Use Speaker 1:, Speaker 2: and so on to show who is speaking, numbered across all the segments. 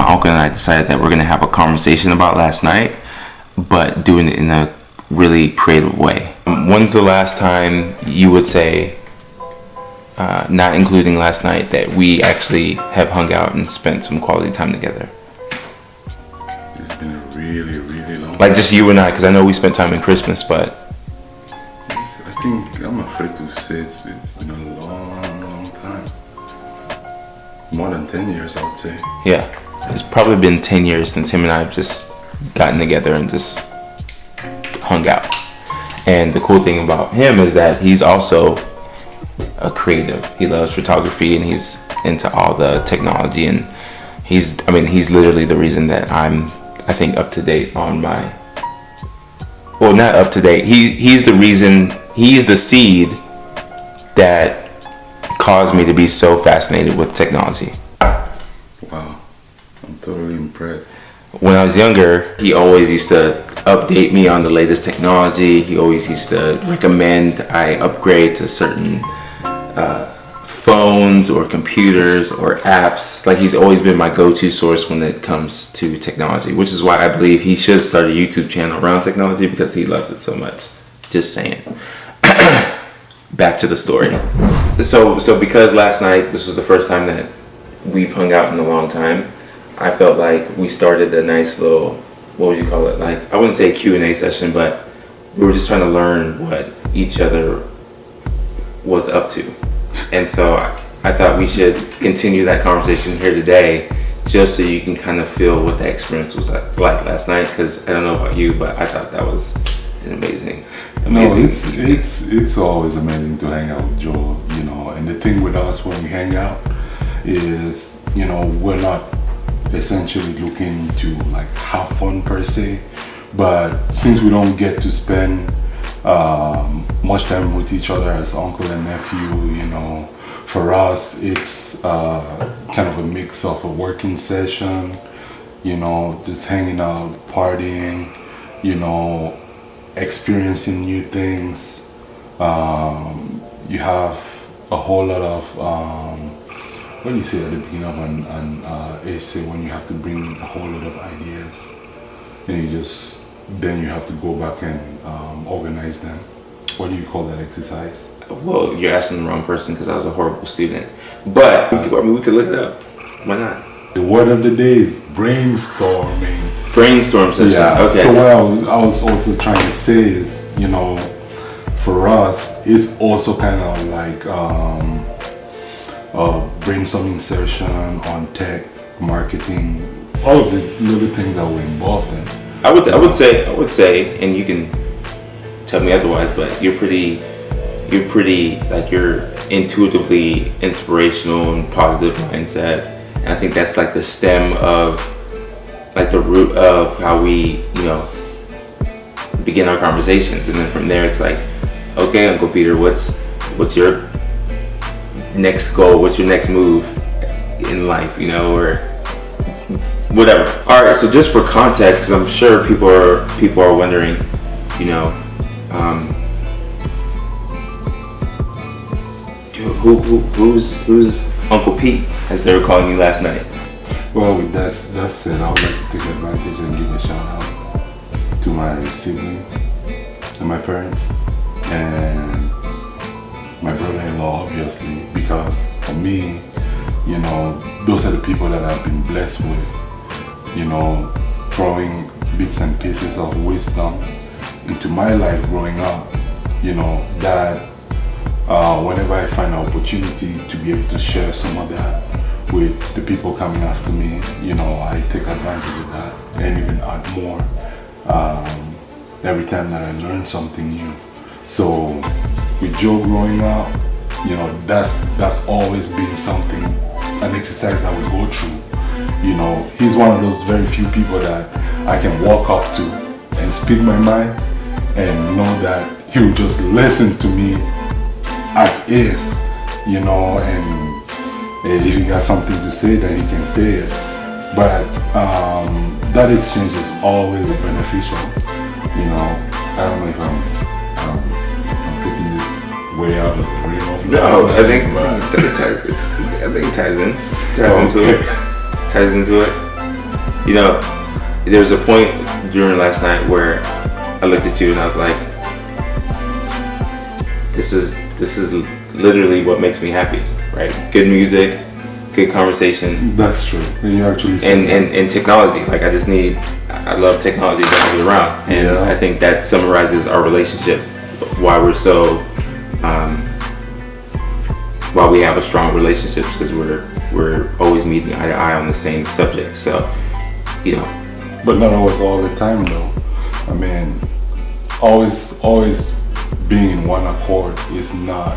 Speaker 1: uncle and I decided that we're gonna have a conversation about last night, but doing it in a really creative way. When's the last time you would say, not including last night, that we actually have hung out and spent some quality time together?
Speaker 2: It's been a really, really long
Speaker 1: Like just you and I, because I know we spent time in Christmas, but...
Speaker 2: I think I'm afraid to say it's been a long time. More than 10 years, I would say.
Speaker 1: Yeah, it's probably been 10 years since him and I have just gotten together and just hung out. And the cool thing about him is that he's also a creative. He loves photography and he's into all the technology, and he's literally the reason that I'm, I think, up to date on my, well, not up to date. He's the reason, he's the seed that caused me to be so fascinated with technology.
Speaker 2: Wow, I'm totally impressed.
Speaker 1: When I was younger, he always used to update me on the latest technology. He always used to recommend I upgrade to certain phones or computers or apps. Like, he's always been my go-to source when it comes to technology, which is why I believe he should start a YouTube channel around technology, because he loves it so much. Just saying. Back to the story. So because last night, this was the first time that we've hung out in a long time, I felt like we started a nice little, what would you call it? Like, I wouldn't say Q&A session, but we were just trying to learn what each other was up to. And so I thought we should continue that conversation here today, just so you can kind of feel what that experience was like last night. Because I don't know about you, but I thought that was an amazing.
Speaker 2: No, it's always amazing to hang out with Joe, you know. And the thing with us when we hang out is, you know, we're not essentially looking to like have fun per se, but since we don't get to spend much time with each other as uncle and nephew, you know, for us it's kind of a mix of a working session, you know, just hanging out, partying, you know, experiencing new things. You have a whole lot of what do you say at the beginning of an essay, when you have to bring a whole lot of ideas and then you have to go back and organize them. What do you call that exercise?
Speaker 1: Well, you're asking the wrong person, because I was a horrible student. But we could look it up. Why not?
Speaker 2: The word of the day is brainstorming.
Speaker 1: Brainstorm session.
Speaker 2: Yeah.
Speaker 1: Okay.
Speaker 2: So what I was also trying to say is, you know, for us, it's also kind of like a brainstorming session on tech, marketing, all of the little things that we're involved in.
Speaker 1: I would say, and you can tell me otherwise, but you're pretty like, you're intuitively inspirational and positive mindset, and I think that's like the stem of, like, the root of how we, you know, begin our conversations. And then from there it's like, okay, Uncle Peter, what's your next goal? What's your next move in life, you know, or whatever. All right, so just for context, I'm sure people are wondering, you know, who's Uncle Pete, as they were calling you last night?
Speaker 2: Well, with that said, I would like to take advantage and give a shout out to my siblings and my parents and my brother-in-law, obviously, because for me, you know, those are the people that I've been blessed with, you know, throwing bits and pieces of wisdom into my life growing up, you know, that whenever I find an opportunity to be able to share some of that with the people coming after me, you know, I take advantage of that and even add more every time that I learn something new. So with Joe growing up, you know, that's always been something, an exercise that we go through. You know, he's one of those very few people that I can walk up to and speak my mind and know that he'll just listen to me as is, you know, and if he got something to say, then he can say it. But that exchange is always beneficial, you know. I don't know if I'm taking this way out of the realm.
Speaker 1: No, I think it ties into it. Ties into it. You know, there was a point during last night where I looked at you and I was like, this is literally what makes me happy, right? Good music, good conversation.
Speaker 2: That's true. And you actually
Speaker 1: and technology. Like I love technology that goes around, and I think that summarizes our relationship. Why we're so, why we have a strong relationship, because we're always meeting eye to eye on the same subject. So, you know.
Speaker 2: But not always all the time, though. I mean, always being in one accord is not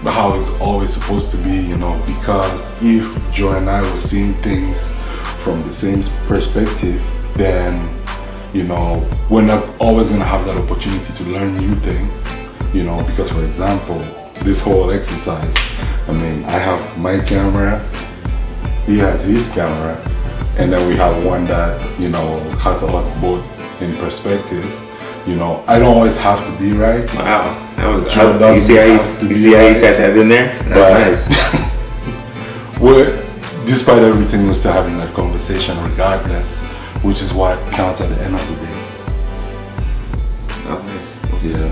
Speaker 2: how it's always supposed to be, you know, because if Joe and I were seeing things from the same perspective, then, you know, we're not always going to have that opportunity to learn new things, you know, because, for example, this whole exercise, I mean, I have my camera, he has his camera, and then we have one that, you know, has a lot of both in perspective. You know, I don't always have to be right.
Speaker 1: Wow, that was. You see how you tapped that in there? That's nice.
Speaker 2: Despite everything, we're still having that conversation regardless, which is what counts at the end of the day.
Speaker 1: Oh, nice.
Speaker 2: Yeah.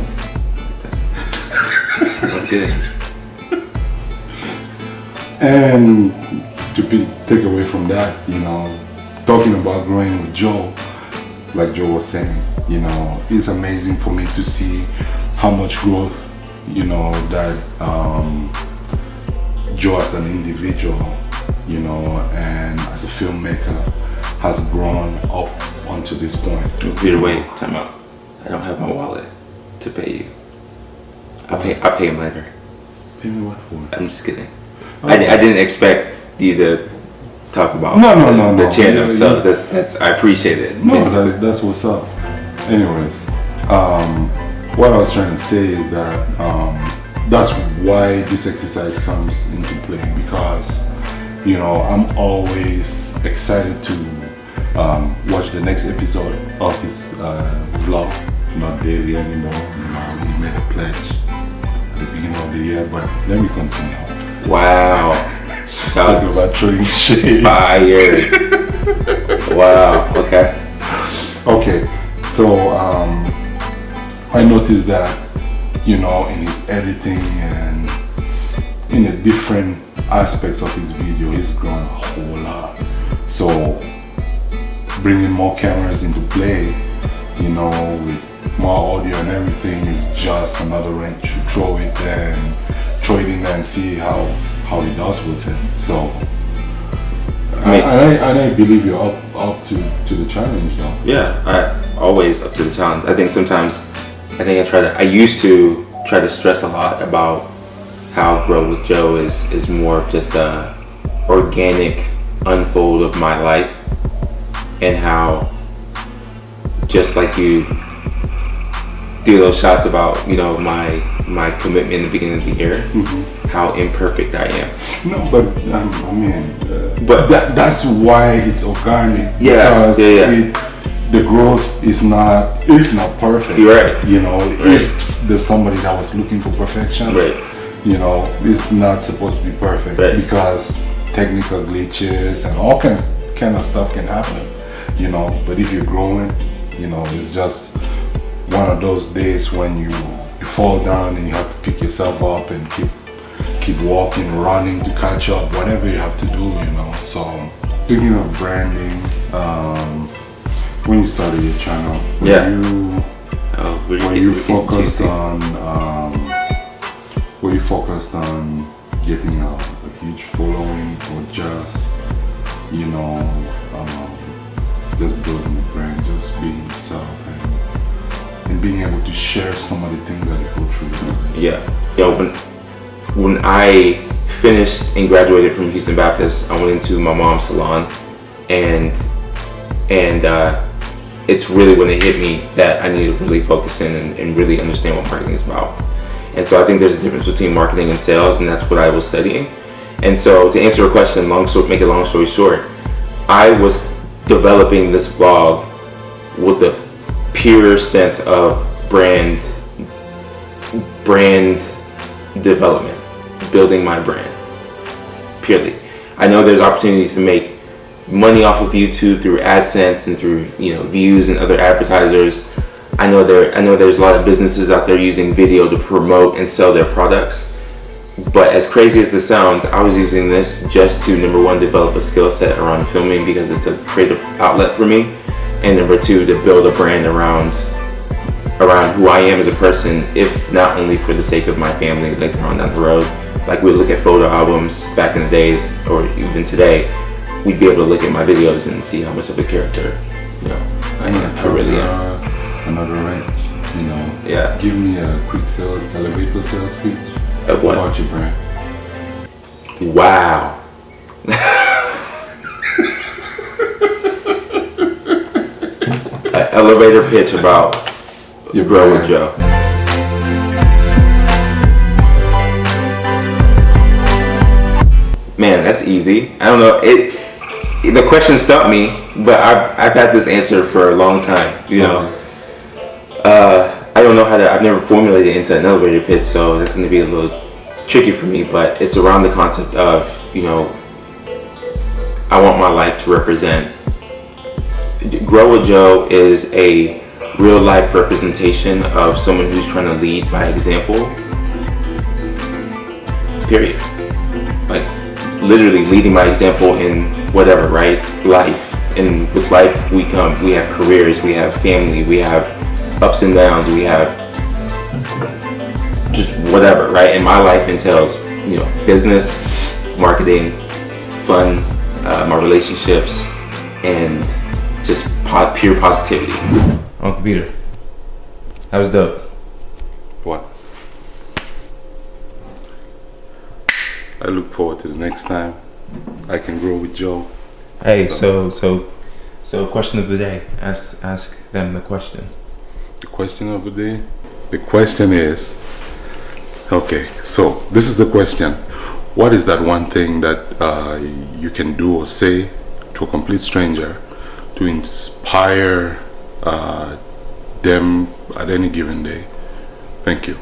Speaker 1: That's good.
Speaker 2: And to take away from that, you know, talking about growing with Joe, like Joe was saying, you know, it's amazing for me to see how much growth, you know, that Joe as an individual, you know, and as a filmmaker has grown up onto this point.
Speaker 1: Peter, wait, time out. I don't have my wallet to pay you. I'll pay him later.
Speaker 2: Pay me what for?
Speaker 1: I'm just kidding. I didn't expect you to talk about the channel,
Speaker 2: yeah,
Speaker 1: so that's I appreciate it.
Speaker 2: No, that's what's up. Anyways, what I was trying to say is that that's why this exercise comes into play, because, you know, I'm always excited to watch the next episode of his vlog, not daily anymore. You know, he made a pledge at the beginning of the year, but let me continue.
Speaker 1: Wow.
Speaker 2: Talking about throwing shades.
Speaker 1: Fire. Wow. Okay.
Speaker 2: Okay. So I noticed that, you know, in his editing and in the different aspects of his video, he's grown a whole lot. So bringing more cameras into play, you know, with more audio and everything is just another wrench to throw it there and see how he does with it. So I believe you're up to the challenge though.
Speaker 1: Yeah, I always up to the challenge. I think sometimes I used to try to stress a lot about how Grow with Joe is more of just a organic unfold of my life, and how, just like you do those shots about, you know, my commitment in the beginning of the year, how imperfect I am.
Speaker 2: No, but I mean, but that's why it's organic.
Speaker 1: Yeah,
Speaker 2: because the growth is not perfect.
Speaker 1: You're right.
Speaker 2: You know, if there's somebody that was looking for perfection,
Speaker 1: right,
Speaker 2: you know, it's not supposed to be perfect,
Speaker 1: right,
Speaker 2: because technical glitches and all kind of stuff can happen. You know, but if you're growing, you know, it's just one of those days when you fall down and you have to pick yourself up and keep walking, running to catch up, whatever you have to do, you know. So speaking of branding, when you started your channel, were you focused on getting a huge following, or just, you know, just building a brand, just being yourself and being able to share some of the things that you go through?
Speaker 1: Yeah. You know, when I finished and graduated from Houston Baptist, I went into my mom's salon, and it's really when it hit me that I needed to really focus in and really understand what marketing is about. And so I think there's a difference between marketing and sales, and that's what I was studying. And so to answer your question, make a long story short, I was developing this vlog with the pure sense of brand development, building my brand, purely. I know there's opportunities to make money off of YouTube through AdSense and through views and other advertisers. I know there's a lot of businesses out there using video to promote and sell their products. But as crazy as this sounds, I was using this just to, number one, develop a skill set around filming because it's a creative outlet for me, and number two, to build a brand around who I am as a person, if not only for the sake of my family later on down the road. Like we look at photo albums back in the days, or even today, we'd be able to look at my videos and see how much of a character, I really am.
Speaker 2: Another wrench,
Speaker 1: Yeah.
Speaker 2: Give me a quick elevator sales speech.
Speaker 1: Of what?
Speaker 2: About your brand.
Speaker 1: Wow. An elevator pitch about
Speaker 2: Your
Speaker 1: Grow
Speaker 2: brand.
Speaker 1: with Joe. Man, that's easy. I don't know. The question stumped me, but I've had this answer for a long time. I don't know I've never formulated it into an elevator pitch, so that's going to be a little tricky for me, but it's around the concept of, I want my life to represent. Grow with Joe is a real life representation of someone who's trying to lead by example. Period. Like, literally leading by example in whatever, right? Life. And with life, we have careers, we have family, we have ups and downs, we have just whatever, right? And my life entails, business, marketing, fun, my relationships, and just pure positivity. Uncle Peter, that was dope.
Speaker 2: What? I look forward to the next time I can grow with Joe.
Speaker 1: Hey, so question of the day. Ask them the question.
Speaker 2: The question of the day? The question is, okay, so this is the question. What is that one thing that you can do or say to a complete stranger to inspire them at any given day? Thank you.